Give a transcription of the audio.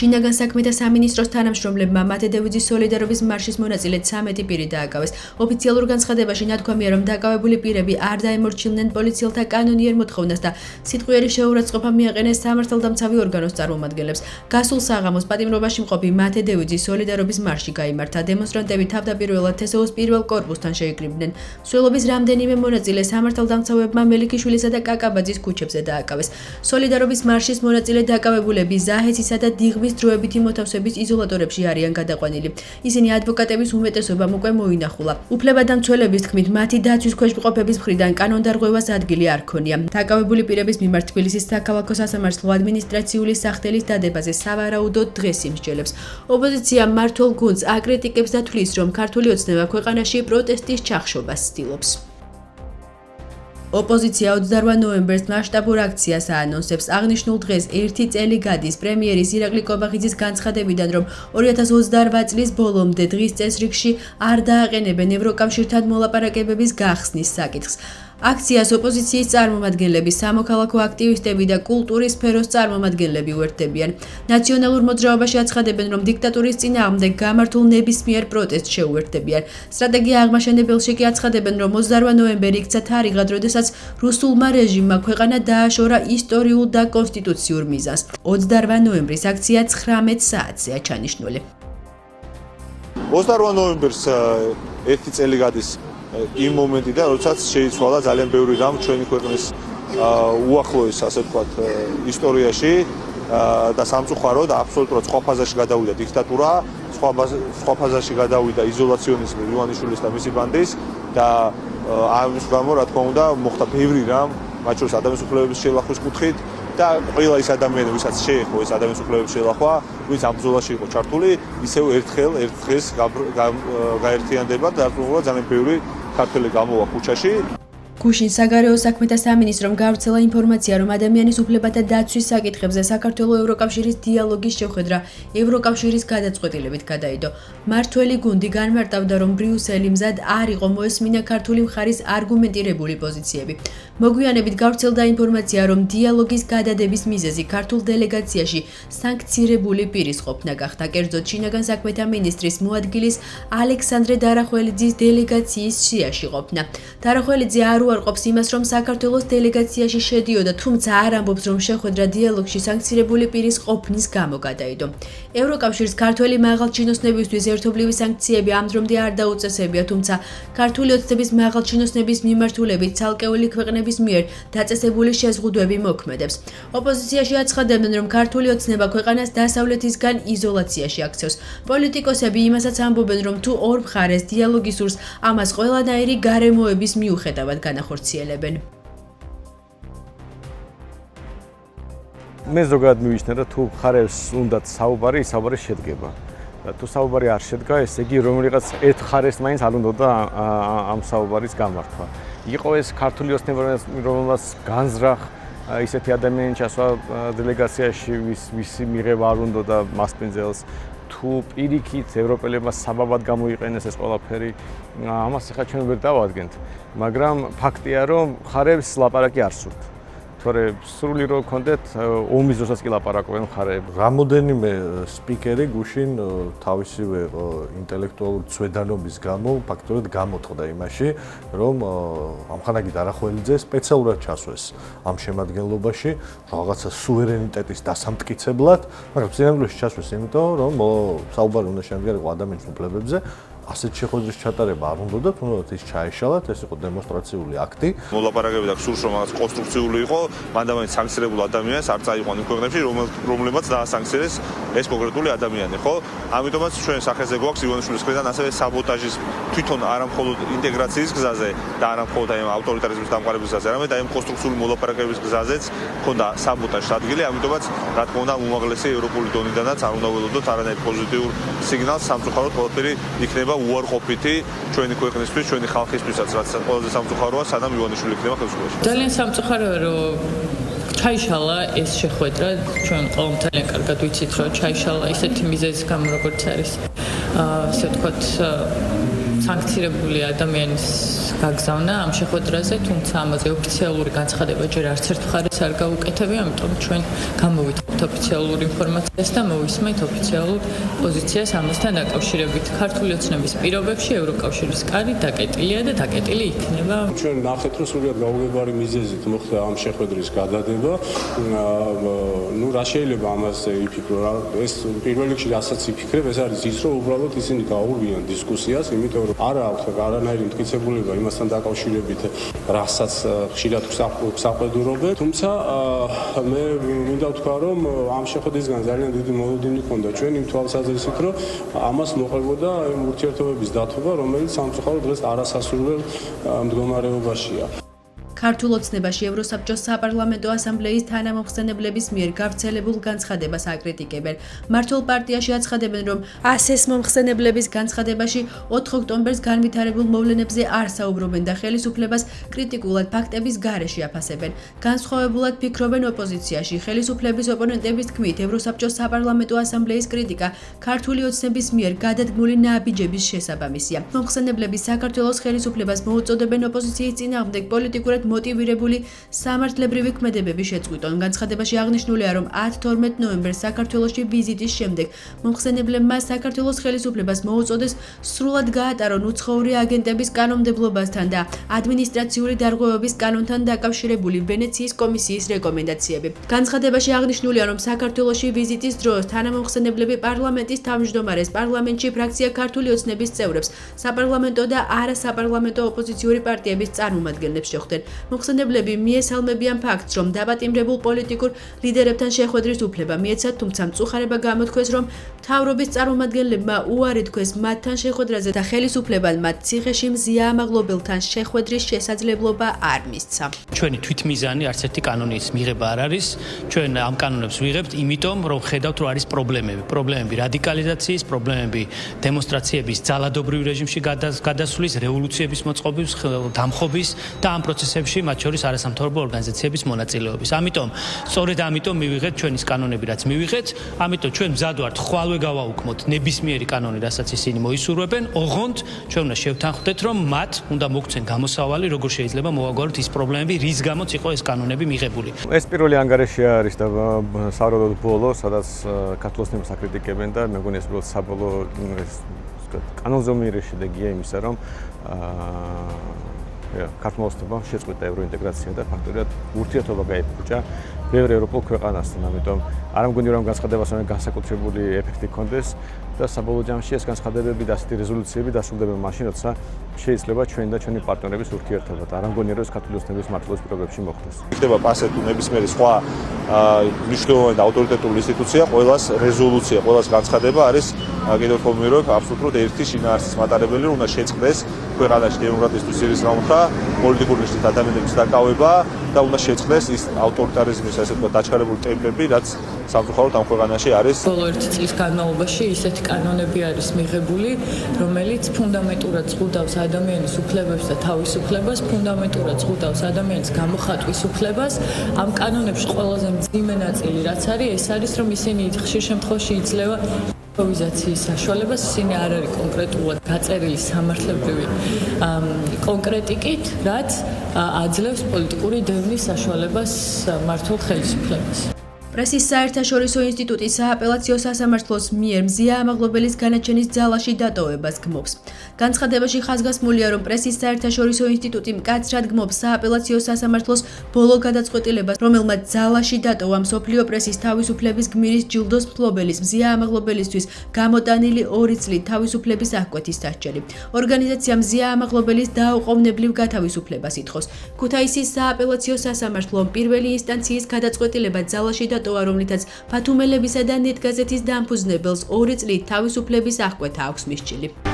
შინაგან საქმეთა სამინისტროს თანამშრომლებმა მათედევიძის სოლიდარობის მარშის მონაწილე 13 პირი დააკავეს. ოფიციალურ განცხადებაში ნათქვამია, რომ დაკავებული პირები არ დაემორჩილნენ პოლიციელთა კანონიერ მოთხოვნას და სიტყვიერი შეურაცხყოფა მიაყენეს სამართალდამცავი ორგანოს წარმომადგენლებს. გასულ საღამოს პატიმრობაში მყოფი მათედევიძის სოლიდარობის მარში გაიმართა. დემონსტრანტები თავდაპირველად თესოუს პირველ კორპუსთან შეიკრიბნენ. მსვლელობის რამდენიმე მონაწილე სამართალდამცავებმა მელიქიშვილისა და კაკაბაძის ქუჩებზე დააკავეს. სოლიდარობის მარშის მონაწილე დაკავებულები ზაჰესისა და დიღმის დროებითი მოთავსების იზოლატორებში არიან გადაყვანილი. ისინი ადვოკატების უმეტესობამ უკვე მოინახულა. უფლებადამცველების თქმით, მათი დაცვის ქვეშ მყოფების მხრიდან კანონდარღვევას ადგილი არ ქონია. დაკავებული პირების მიმართ თბილისის საქალაქო სასამართლო ადმინისტრაციული სახთელის დადებაზე სავარაუდოდ დღეს იმსჯელებს. ოპოზიცია მმართველ გუნდს აკრიტიკებს და თვლის, რომ ქართული ოცნება ქვეყანაში პროტესტის ჩახშობას ცდილობს. ოპოზიცია 28 ნოემბერს მასშტაბურ აქციას აანონსებს. აღნიშნულ დღეს 1 წელი გადის პრემიერის ირაკლი კობახიძის განცხადებიდან, რომ 2028 წლის ბოლომდე დღის წესრიგში არ დააყენებენ ევროკავშირთან მოლაპარაკებების გახსნის საკითხს. აქციას ოპოზიციის წარმომადგენლები, სამოქალაქო აქტივისტები და კულტურის სფეროს წარმომადგენლები უერთდებიან. ნაციონალურ მოძრაობაში აცხადებენ, რომ დიქტატურის წინააღმდეგ გამართულ ნებისმიერ პროტესტს შეუერთდებიან. სტრატეგია აღმაშენებელში კი აცხადებენ, რომ 28 ნოემბერი იქცა თარიღად, როდესაც რუსულმა რეჟიმმა ქვეყანა დააშორა ისტორიულ და კონსტიტუციურ მიზანს. 28 ნოემბრის აქცია 19 საათზეა ჩანიშნული. 28 ნოემბერს 1 წელი გადის იმ მომენტიდან, როდესაც შეიცვალა ძალიან ბევრი რამ ჩვენი ქვეყნის უახლოეს, ასე ვთქვათ, ისტორიაში და სამწუხაროდ აბსოლუტურად სხვა ფაზაში გადავიდა დიქტატურა, სხვა ფაზაში გადავიდა იზოლაციონიზმი ივანიშვილის და მისი ბანდის და ამის გამო, რა თქმა უნდა, მოხდა ბევრი რამ, მათ შორის ადამიანის უფლებების შელახვის კუთხით და ყველა ის ადამიანი, ვისაც შეეხო ეს ადამიანის უფლებების შელახვა, ვინც ამ ბრძოლაში იყო ჩართული, ისევ ერთ დღეს გაერთიანდება და დარწმუნებულად ძალიან ბევრი ქართველი გამოვა ქუჩაში. გუშინ საგარეო საქმეთა სამინისტრომ გავრცელა ინფორმაცია, რომ ადამიანის უფლებათა დაცვის საკითხებზე საქართველოს ევროკავშირის დიალოგის შეხვედრა ევროკავშირის გადაწყვეტილებით გადაიდო. მმართველი გუნდი განმარტავდა, რომ ბრიუსელი მზად არ იყო მოესმინა ქართული მხარის არგუმენტირებული პოზიციები. მოგვიანებით გავრცელდა ინფორმაცია, რომ დიალოგის გადადების მიზეზი ქართულ დელეგაციაში სანქცირებული პირის ყოფნა გახდა. კერძოდ, შინაგან საქმეთა მინისტრის მოადგილის ალექსანდრე დარახველიძის დელეგაციის სიაში ყოფნა. დარახველიძე არ უარყოფს იმას, რომ საქართველოს დელეგაციაში შედიოდა, თუმცა არ ამბობს, რომ შეხვედრა დიალოგში სანქცირებული პირის ყოფნის გამო გადაიდო. ევროკავშირის ქართველი მაღალჩინოსნებისთვის ერთობლივი სანქციები ამ დრომდე არ დაუწესებია, თუმცა ქართული ოცნების მაღალჩინოსნების მიმართულებით ცალკეული ქვეყნების მიერ დაწესებული შეზღუდვები მოქმედებს. ოპოზიციაში აცხადებენ, რომ ქართული ოცნება ქვეყანას დასავლეთისგან იზოლაციაში აქცევს. პოლიტიკოსები იმასაც ამბობენ, რომ თუ ორ მხარეს დიალოგი სურს, ამას ყველანაირი გარემოების მიუხედავად განახორციელებენ. მე ზოგადად მივიჩნე, რომ თუ მხარეს უნდათ საუბარი შედგება. და თუ საუბარი არ შედგა, ესე იგი რომელიღაც ერთ მხარეს მაინც არ უნდა ამ საუბარის გამართვა. იყო ეს ქართული ოცნება, რომელსაც განზრახ ისეთი ადამიანი ჩასვა დელეგაციაში, ვისი მიღება არ უნდა და მასპინძელს, თუ პირიქით ევროპელებმა საბაბად გამოიყენეს ეს ყველაფერი, ამას ახლა ჩვენ ვერ დავადგენთ, მაგრამ ფაქტია, რომ მხარებს ლაპარაკი არ სურთ. თორე სრული რო გქონდეთ ომის დროსაც კი ლაპარაკობენ მხარეები. რამოდენიმე სპიკერი გუშინ თავისივე ინტელექტუალური ცვედანობის გამო ფაქტობრივად გამოთყდა იმაში, რომ ამხანაგი დარახველიძე სპეციალურად ჩასვეს ამ შემადგენლობაში რაღაცა სუვერენიტეტის დასამტკიცებლად, მაგრამ სინამდვილეში ჩასვეს იმიტომ, რომ საუბარი უნდა შემდგარიყო ადამიანის უფლებებზე. ასეთ შეხვედრის ჩატარება არ უნდა და თუნდაც ის ჩაეშალათ, ეს იყო დემონსტრაციული აქტი. მოლაპარაკებები და სურს რომ რაღაც კონსტრუქციული იყო, მანდამაინც სანქცირებულ ადამიანს არ წაიყვან იმ ქვეყნებში, რომლებმაც დაასანქცირეს ეს კონკრეტული ადამიანი, ხო? ამიტომაც ჩვენ სახეზე გვაქვს ივანიშვილის მხრიდან ასევე საბოტაჟის თვითონ არა მხოლოდ ინტეგრაციის გზაზე და არა მხოლოდ აი ავტორიტარიზმის დამყარების გზაზე, არამედ აი კონსტრუქციული მოლაპარაკებების გზაზეც ქონდა საბოტაჟის ადგილი, ამიტომაც რა თქმა უნდა უმაღლესი ევროპული დონიდანაც არ უნდა ველოდოთ არანაირ პოზიტიურ სიგნალს, სამწუხაროდ ყველაფერი იქნება უარყოფითი ჩვენი ქვეყნისთვის, ჩვენი ხალხისთვისაც, რაც ყველაზე სამწუხაროა, სანამ ივანიშვილი იქნება ხელისუფლებაში. ძალიან სამწუხაროა, რომ ჩაიშალა ეს შეხვედრა, ჩვენ ყველამ ძალიან კარგად ვიცით, რომ ჩაიშალა ისეთი მიზეზის გამო, როგორც არის. ასე ვთქვათ, სანქცირებული ადამიანის გაგზავნა ამ შეხვედრაზე, თუმცა ამაზე ოფიციალური განცხადება ჯერ არც ერთ მხარეს არ გაუკეთებია, ამიტომ ჩვენ გამოვიტყობთ ოფიციალურ ინფორმაციას და მოვისმენთ ოფიციალურ პოზიციას ამასთან დაკავშირებით. ქართული ოცნების პირობებში ევროკავშირის კარი დაკეტილია და დაკეტილი იქნება. ჩვენ ნახეთ, რომ სრულიად გაუგებარი მიზეზით მოხდა ამ შეხვედრის გადადება. ნუ რა შეიძლება ამაზე იფიქრო რა? ეს პირველ რიგში რასაც იფიქრებ, ეს არის ის, რომ უბრალოდ ისინი გაურბიან დისკუსიას, იმიტომ რომ არა აქვს არანაირი მტკიცებულება იმასთან დაკავშირებით, რასაც ხშირად გვსაყვედურობენ. თუმცა მე მინდა ვთქვა, რომ ამ შეხვედრისგან ძალიან დიდი მოლოდინი ჰქონდა ჩვენ იმ თვალსაზრისით, რომ ამას მოყვებოდა იმ ურთიერთობების დათმობა, რომელიც სამწუხაროდ დღეს არასასურველ მდგომარეობაშია. ქართულ ოცნებაში ევროსაბჭოს საპარლამენტო ასამბლეის თანამომხსენებლების მიერ გავრცელებულ განცხადებას აკრიტიკებენ. მართლ პარტიაში აცხადებენ, რომ ASES მომხსენებლების განცხადებაში 4 ოქტომბერს განვითარებულ მოვლენებზე არ საუბრობენ და ხელისუფლებას კრიტიკულად ფაქტების გარეშე აფასებენ. განსხვავებულად ფიქრობენ ოპოზიციაში. ხელისუფლების ოპონენტების თქმით, ევროსაბჭოს საპარლამენტო ასამბლეის კრიტიკა ქართული ოცნების მიერ გადადგმული ნაბიჯების შესაბამისია. მომხსენებლები საქართველოს ხელისუფლებას მოუწოდებენ ოპოზიციის წინააღმდეგ პოლიტიკურად მოტივირებული სამართლებრივი ქმედებების შეწყვეტონ. განცხადებაში აღნიშნულია, რომ 10-12 ნოემბერს საქართველოში ვიზიტის შემდეგ მომხსენებლებმა საქართველოს ხელისუფლებას მოუწოდეს სრულად გაატარონ უცხოური აგენტების კანონმდებლობასთან და ადმინისტრაციული დარღვევების კანონთან დაკავშირებული ვენეციის კომისიის რეკომენდაციები. განცხადებაში აღნიშნულია, რომ საქართველოში ვიზიტის დროს თანამომხსენებლები პარლამენტის თავმჯდომარეს, პარლამენტში ფრაქცია ქართული ოცნების წევრებს, საპარლამენტო და არასაპარლამენტო ოპოზიციური პარტიების წარმომადგენლებს შეხვდნენ. მომხსენებლები მიესალმებიან ფაქტს, რომ დაბატიმრებულ პოლიტიკურ ლიდერებთან შეხვედრის უფლება მიეცათ, თუმცა მწუხარება გამოთქვეს, რომ მთავრობის წარმომადგენლებმა უარი თქვეს მათთან შეხვედრაზე და ხელისუფლებამ მათ ციხეში მზიაამაღლობელთან შეხვედრის შესაძლებლობა არ მისცა. ჩვენი თვითმიზანი არც ერთი კანონის მიღება არ არის. ჩვენ ამ კანონებს ვიღებთ, იმიტომ რომ ხედავთ, რომ არის პრობლემები რადიკალიზაციის, პრობლემები დემონსტრაციების ძალადობრივ რეჟიმში გადასვლის, რევოლუციების მოწყობის, დამხობის და ამ პროცესებში მათ შორის არასამთავრობო ორგანიზაციების მონაწილეობის. ამიტომ, სწორედ ამიტომ მივიღეთ ჩვენის კანონები, რაც მივიღეთ, ამიტომ ჩვენ მზად ვართ ხვალვე გავაუქმოთ ნებისმიერი კანონი, რასაც ისინი მოისურვებენ, ოღონდ ჩვენ უნდა შევთანხმდეთ, რომ მათ უნდა მოგვცენ გამოსავალი, როგორ შეიძლება მოვაგვაროთ ის პრობლემები, რის გამოც იყო ეს კანონები მიღებული. ეს პირველი ანგარიში არის და საავადმყოფო ბოლო, სადაც ქართულ ოცნებას აკრიტიკებენ და მე მგონი ეს უბრალოდ საბოლოო კანონზომიერი შედეგია იმისა, რომ ქართულ ოცნებამ შეწყვეტა ევროინტეგრაცია და ფაქტობრივად ურთიერთობა გაიფუჭა ბევრ ევროპულ ქვეყანასთან. ამიტომ არ მგონი რომ განცხადებას განსაკუთრებული ეფექტი ჰქონდეს და საბოლოო ჯამში ეს განცხადებები და ასეთი რეზოლუციები დასრულდება მაშინ, როცა შეიძლება ჩვენ და ჩვენი პარტნიორების ურთიერთობა და არ მგონი რომ ეს ქართული ოცნების მმართველობის პირობებში მოხდეს. იქნება პასე თუ ნებისმიერი სხვა მნიშვნელოვანი და ავტორიტეტული ინსტიტუცია, ყველას რეზოლუცია, ყველას განცხადება არის კიდევ ერთხელ მივიღებ აბსოლუტურად ერთი შინაარსის მატარებელი, რომ უნდა შეწყდეს ქვეყანაში დემოკრატიისთვის ძირის გამხრა, პოლიტიკური ნიშნით ადამიანების დაკავება და უნდა შეწყდეს ის ავტორიტარიზმის ასე ვთქვათ დაჩქარებული ტემპები, რაც სამწუხაროდ ამ ქვეყანაში არის. ბოლო 1 წლის განმავლობაში ისეთი კანონები არის მიღებული, რომელიც ფუნდამენტურად ზღუდავს ადამიანის უფლებებს და თავისუფლებას, ფუნდამენტურად ზღუდავს ადამიანის გამოხატვის უფლებას. ამ კანონებში ყველაზე მძიმე ნაწილი რაც არის, ეს არის, რომ ისინი ხშირ შემთხვევაში იძლევა იმპროვიზაციის საშუალებას, ისინი არ არის კონკრეტულად გაწერილი სამართლებრივი კონკრეტიკით, რაც აძლევს პოლიტიკური დევნის საშუალებას მმართველ ხელისუფლებას. პრესის საერთაშორისო ინსტიტუტის სააპელაციო სასამართლოს მიერ მზიაამაღლობელის განაჩენის ძალაში დატოვებას გმობს. განცხადებაში ხაზგასმულია, რომ პრესის საერთაშორისო ინსტიტუტი მკაცრად გმობს სააპელაციო სასამართლოს ბოლო გადაწყვეტილებას, რომელმაც ძალაში დატოვა მსოფლიო პრესის თავისუფლების გმირის ჯილდოს მფლობელის მზიაამაღლობელისთვის გამოტანილი 2 წლით თავისუფლების აღკვეთის დასჯელი. ორგანიზაცია მზიაამაღლობელის დაუყოვნებლივ გათავისუფლებას ითხოვს. ქუთაისის სააპელაციო სასამართლომ პირველი ინსტანციის გადაწყვეტილება ძალაში დატოვა, რომლითაც ფათუმელებისა და ნეტგაზეთის დამფუძნებელს 2 წლით თავისუფლების აღკვეთა აქვს მისჭილი.